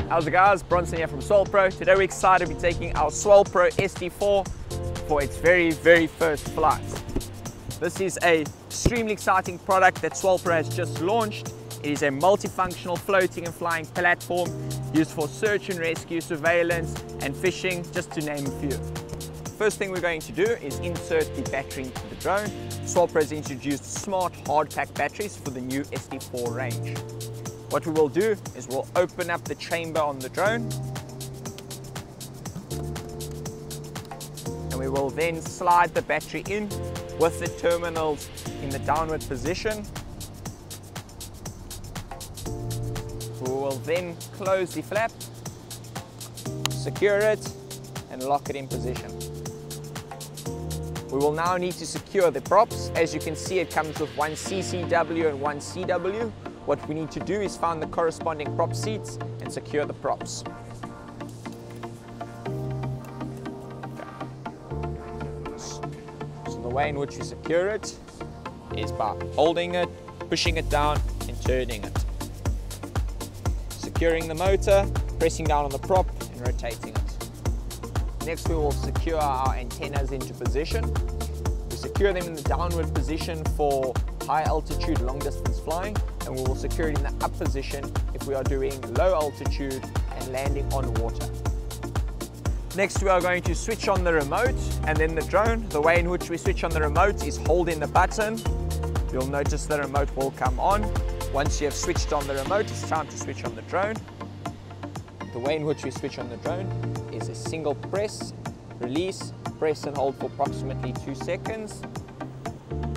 How's it guys? Bronson here from Swellpro. Today we're excited to be taking our Swellpro SD4 for its very first flight. This is an extremely exciting product that Swellpro has just launched. It is a multifunctional floating and flying platform used for search and rescue, surveillance and fishing, just to name a few. First thing we're going to do is insert the battery into the drone. Swellpro has introduced smart hard pack batteries for the new SD4 range. What we will do is we'll open up the chamber on the drone and we will then slide the battery in with the terminals in the downward position. We will then close the flap, secure it and lock it in position. We will now need to secure the props. As you can see, it comes with one CCW and one CW. What we need to do is find the corresponding prop seats and secure the props. So the way in which we secure it is by holding it, pushing it down and turning it. Securing the motor, pressing down on the prop and rotating it. Next we will secure our antennas into position. We secure them in the downward position for high altitude, long distance flying, and we will secure it in the up position if we are doing low altitude and landing on water. Next we are going to switch on the remote and then the drone. The way in which we switch on the remote is holding the button. You'll notice the remote will come on. Once you have switched on the remote, it's time to switch on the drone. The way in which we switch on the drone is a single press, release, press and hold for approximately 2 seconds.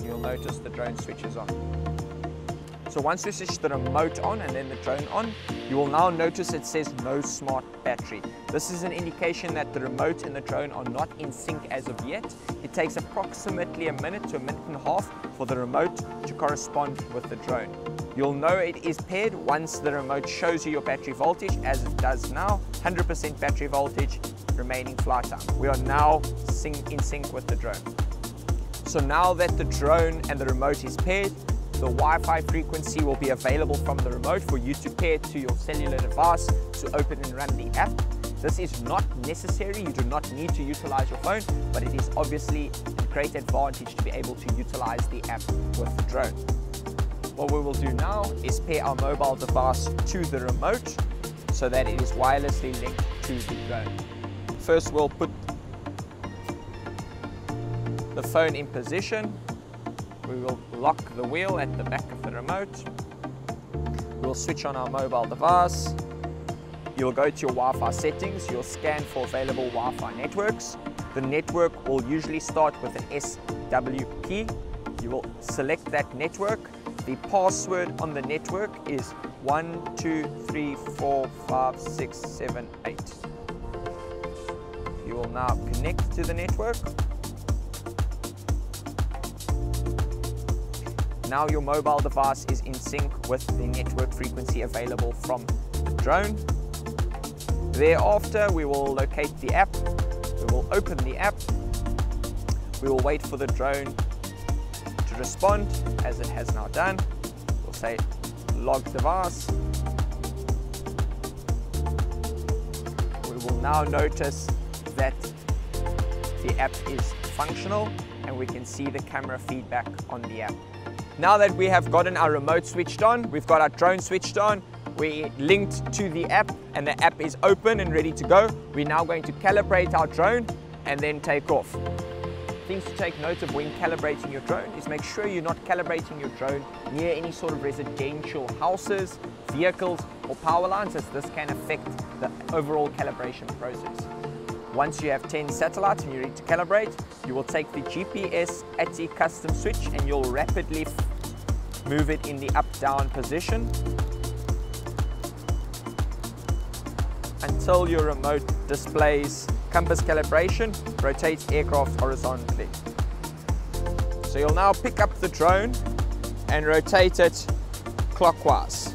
You'll notice the drone switches on. So once we switch the remote on and then the drone on, you will now notice it says no smart battery. This is an indication that the remote and the drone are not in sync as of yet. It takes approximately a minute to a minute and a half for the remote to correspond with the drone. You'll know it is paired once the remote shows you your battery voltage, as it does now, 100% battery voltage, remaining flight time. We are now in sync with the drone. So now that the drone and the remote is paired, the Wi-Fi frequency will be available from the remote for you to pair to your cellular device to open and run the app. This is not necessary, you do not need to utilize your phone, but it is obviously a great advantage to be able to utilize the app with the drone. What we will do now is pair our mobile device to the remote so that it is wirelessly linked to the drone. First we'll put the phone in position. We will lock the wheel at the back of the remote. We'll switch on our mobile device. You'll go to your Wi-Fi settings. You'll scan for available Wi-Fi networks. The network will usually start with an SWP. You will select that network. The password on the network is 1, 2, 3, 4, 5, 6, 7, 8. You will now connect to the network. Now your mobile device is in sync with the network frequency available from the drone. Thereafter, we will locate the app. We will open the app. We will wait for the drone to respond, as it has now done. We'll say log device. We will now notice that the app is functional and we can see the camera feedback on the app. Now that we have gotten our remote switched on, we've got our drone switched on, we linked to the app and the app is open and ready to go. We're now going to calibrate our drone and then take off. Things to take note of when calibrating your drone is make sure you're not calibrating your drone near any sort of residential houses, vehicles or power lines, as this can affect the overall calibration process. Once you have 10 satellites and you're ready to calibrate, you will take the GPS ATI custom switch and you'll rapidly move it in the up-down position until your remote displays compass calibration, rotates aircraft horizontally. So you'll now pick up the drone and rotate it clockwise.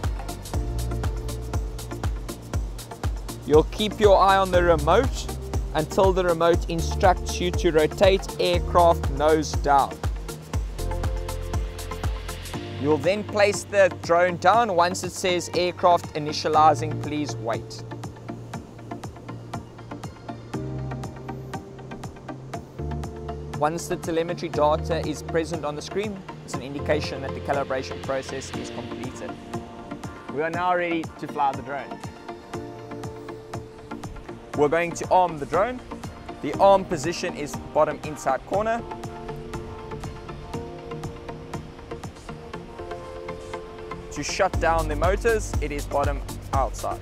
You'll keep your eye on the remote until the remote instructs you to rotate aircraft nose down. You'll then place the drone down. Once it says aircraft initializing, please wait. Once the telemetry data is present on the screen, it's an indication that the calibration process is completed. We are now ready to fly the drone. We're going to arm the drone. The arm position is bottom inside corner. To shut down the motors, it is bottom outside.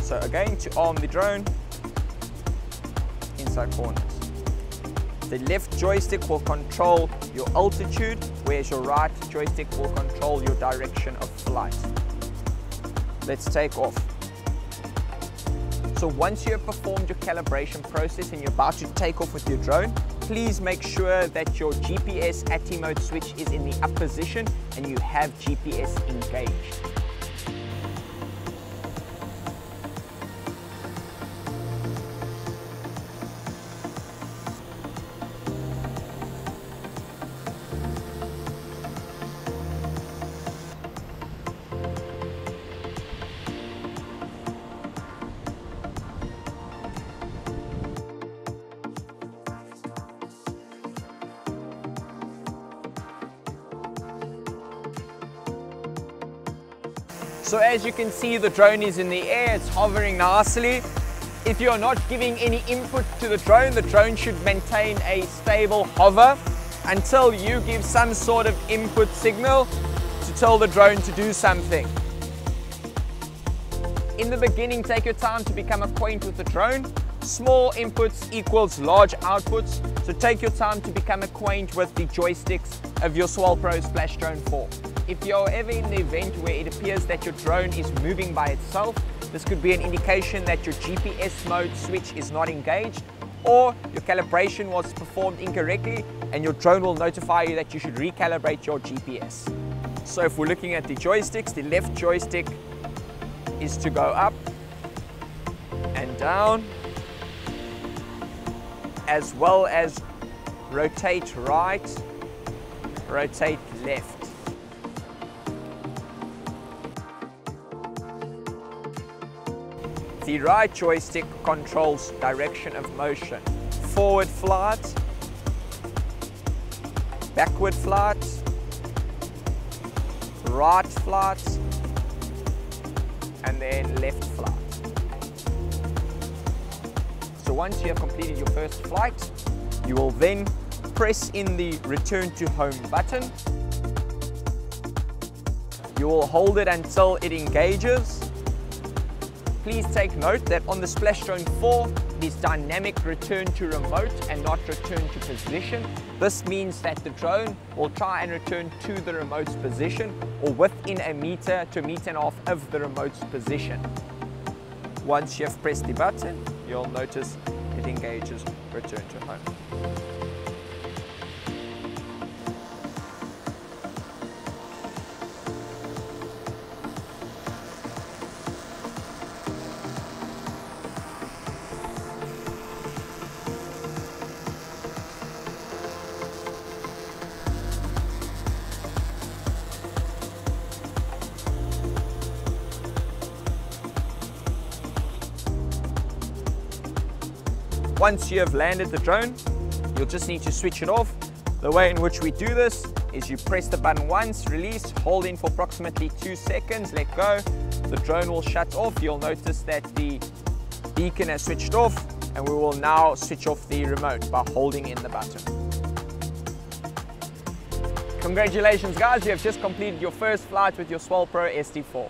So again, to arm the drone, inside corners. The left joystick will control your altitude, whereas your right joystick will control your direction of flight. Let's take off. So once you have performed your calibration process and you're about to take off with your drone, please make sure that your GPS ATTI mode switch is in the up position and you have GPS engaged. So as you can see, the drone is in the air, it's hovering nicely. If you're not giving any input to the drone should maintain a stable hover until you give some sort of input signal to tell the drone to do something. In the beginning, take your time to become acquainted with the drone. Small inputs equals large outputs, so take your time to become acquainted with the joysticks of your Swellpro'S Splashdrone4. If you're ever in the event where it appears that your drone is moving by itself, this could be an indication that your GPS mode switch is not engaged, or your calibration was performed incorrectly and your drone will notify you that you should recalibrate your GPS. So if we're looking at the joysticks, the left joystick is to go up and down, as well as rotate right, rotate left. The right joystick controls direction of motion. Forward flight, backward flight, right flight, and then left flight. So once you have completed your first flight, you will then press in the return to home button. You will hold it until it engages. Please take note that on the Splashdrone4, it is dynamic return to remote and not return to position. This means that the drone will try and return to the remote's position or within a meter to a meter and a half of the remote's position. Once you have pressed the button, you'll notice it engages return to home. Once you have landed the drone, you'll just need to switch it off. The way in which we do this is you press the button once, release, hold in for approximately 2 seconds, let go. The drone will shut off. You'll notice that the beacon has switched off, and we will now switch off the remote by holding in the button. Congratulations guys, you have just completed your first flight with your Swellpro'S SD4.